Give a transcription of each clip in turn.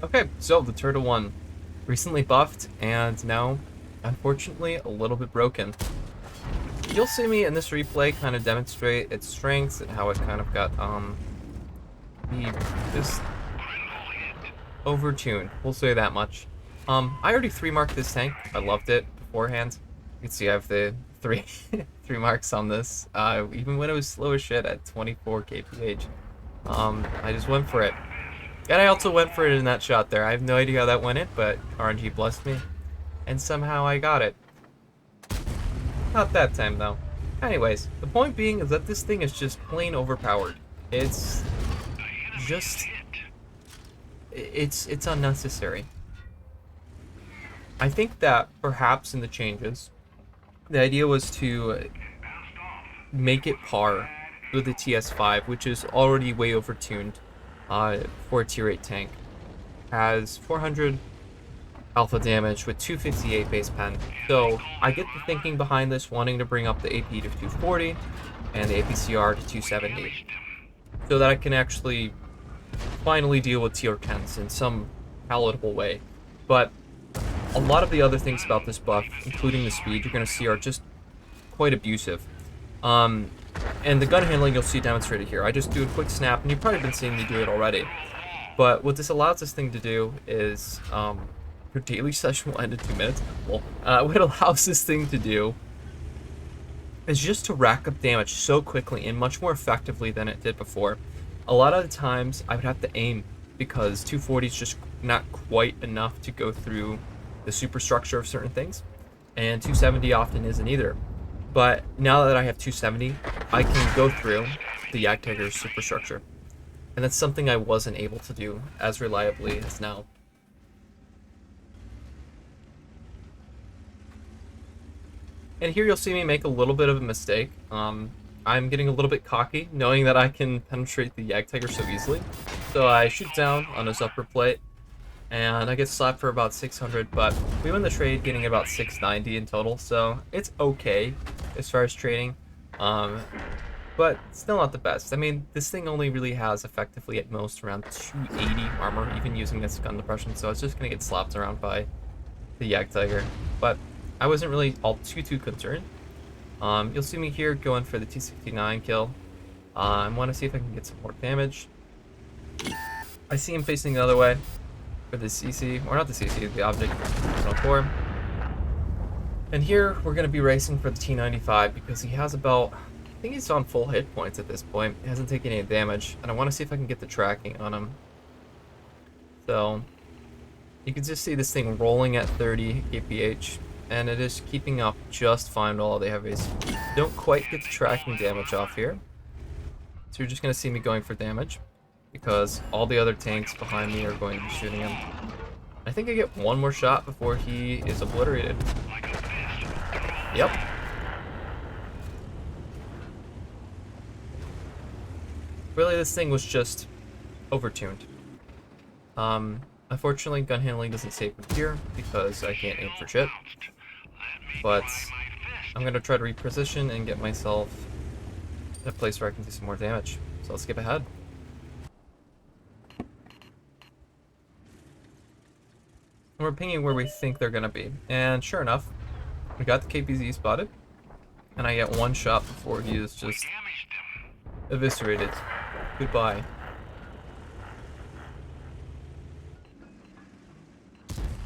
Okay, so the Turtle 1 recently buffed and now, unfortunately, a little bit broken. You'll see me in this replay kind of demonstrate its strengths and how it kind of got, just overtuned. We'll say that much. I already 3-marked this tank. I loved it beforehand. You can see I have the 3 3 marks on this, even when it was slow as shit at 24 kph. I just went for it. And I also went for it in that shot there. I have no idea how that went in, but RNG blessed me. And somehow I got it. Not that time, though. Anyways, the point being is that this thing is just plain overpowered. It's just... It's unnecessary. I think that perhaps in the changes, the idea was to make it par with the TS5, which is already way overtuned for a tier 8 tank. Has 400 alpha damage with 258 base pen. So I get the thinking behind this, wanting to bring up the AP to 240 and the APCR to 270, so that I can actually finally deal with tier 10s in some palatable way. But a lot of the other things about this buff, including the speed, you're going to see are just quite abusive. And the gun handling you'll see demonstrated here. I just do a quick snap, and you've probably been seeing me do it already. But what this allows this thing to do is, your daily session will end in 2 minutes. Well, what it allows this thing to do is just to rack up damage so quickly and much more effectively than it did before. A lot of the times, I would have to aim because 240 is just not quite enough to go through the superstructure of certain things, and 270 often isn't either. But now that I have 270, I can go through the Jagdtiger's superstructure, and that's something I wasn't able to do as reliably as now. And here you'll see me make a little bit of a mistake. I'm getting a little bit cocky, knowing that I can penetrate the Jagdtiger so easily. So I shoot down on his upper plate, and I get slapped for about 600, but we win the trade getting about 690 in total, so it's okay as far as trading. But still not the best. I mean, this thing only really has effectively at most around 280 armor, even using this gun depression, so it's just gonna get slapped around by the Jagdtiger. But I wasn't really all too concerned. You'll see me here going for the T69 kill. I want to see if I can get some more damage. I see him facing the other way for the CC, or not the CC, the object 104. And here we're going to be racing for the T95 because he has about, I think he's on full hit points at this point. He hasn't taken any damage, and I want to see if I can get the tracking on him. So you can just see this thing rolling at 30 kph. And it is keeping up just fine with all the heavies. Don't quite get the tracking damage off here. So you're just going to see me going for damage, because all the other tanks behind me are going to be shooting him. I think I get one more shot before he is obliterated. Yep. Really, this thing was just overtuned. Unfortunately, gun handling doesn't save me here, because I can't aim for shit. But I'm going to try to reposition and get myself in a place where I can do some more damage. So let's skip ahead. And we're pinging where we think they're going to be. And sure enough, we got the Kpz spotted. And I get one shot before he is just eviscerated. Goodbye.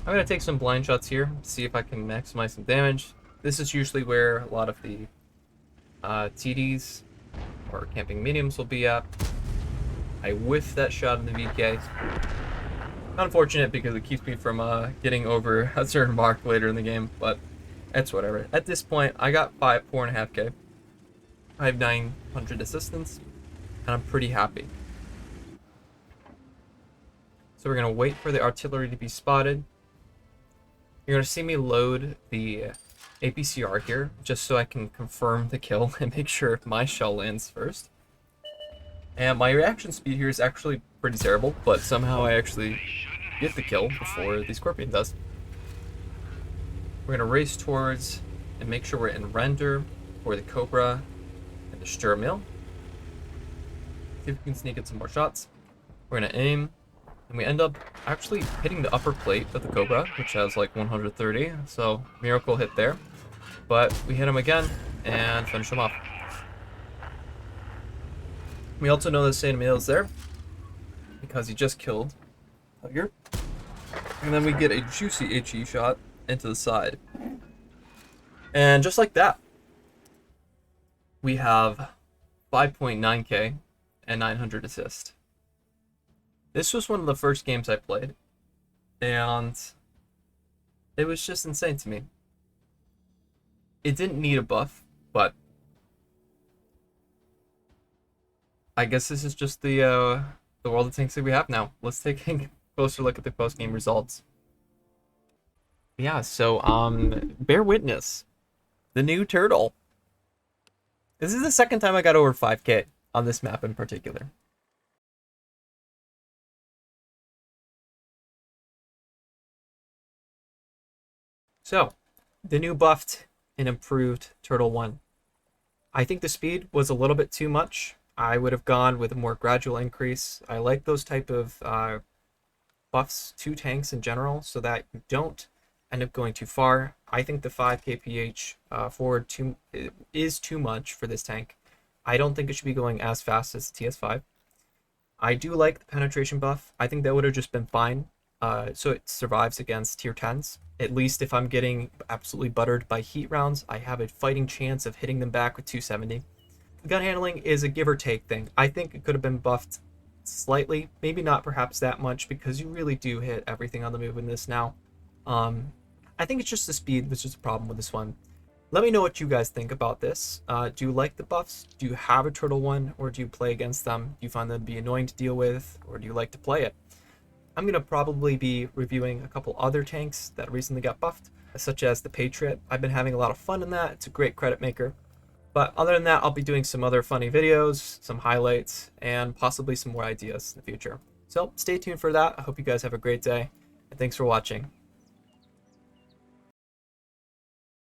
I'm going to take some blind shots here, see if I can maximize some damage. This is usually where a lot of the TDs or camping mediums will be at. I whiffed that shot in the VK. Unfortunate because it keeps me from getting over a certain mark later in the game, but it's whatever. At this point, I got 4.5k. I have 900 assistance, and I'm pretty happy. So we're going to wait for the artillery to be spotted. You're going to see me load the APCR here, just so I can confirm the kill and make sure my shell lands first. And my reaction speed here is actually pretty terrible, but somehow I actually get the kill before the Scorpion does. We're going to race towards and make sure we're in render for the Cobra and the Sturmmill. See if we can sneak in some more shots. We're going to aim, And we end up actually hitting the upper plate of the Cobra, which has like 130, so miracle hit there. But we hit him again and finish him off. We also know that Saint Emil's there because he just killed Tiger. And then we get a juicy HE shot into the side. And just like that, we have 5.9k and 900 assist. This was one of the first games I played, and it was just insane to me. It didn't need a buff, but I guess this is just the world of tanks that we have now. Let's take a closer look at the post-game results. Yeah, so bear witness. The new turtle. This is the second time I got over 5k on this map in particular. So, the new buffed and improved Turtle 1. I think the speed was a little bit too much. I would have gone with a more gradual increase. I like those type of buffs to tanks in general so that you don't end up going too far. I think the 5 kph forward is too much for this tank. I don't think it should be going as fast as the TS5. I do like the penetration buff. I think that would have just been fine. So it survives against tier 10s. At least if I'm getting absolutely buttered by heat rounds, I have a fighting chance of hitting them back with 270. The gun handling is a give or take thing. I think it could have been buffed slightly, maybe not perhaps that much, because you really do hit everything on the move in this now. I think it's just the speed that's just a problem with this one. Let me know what you guys think about this. Do you like the buffs? Do you have a Turtle 1, or do you play against them? Do you find them to be annoying to deal with, or do you like to play it? I'm going to probably be reviewing a couple other tanks that recently got buffed, such as the Patriot. I've been having a lot of fun in that. It's a great credit maker. But other than that, I'll be doing some other funny videos, some highlights, and possibly some more ideas in the future. So stay tuned for that. I hope you guys have a great day, and thanks for watching.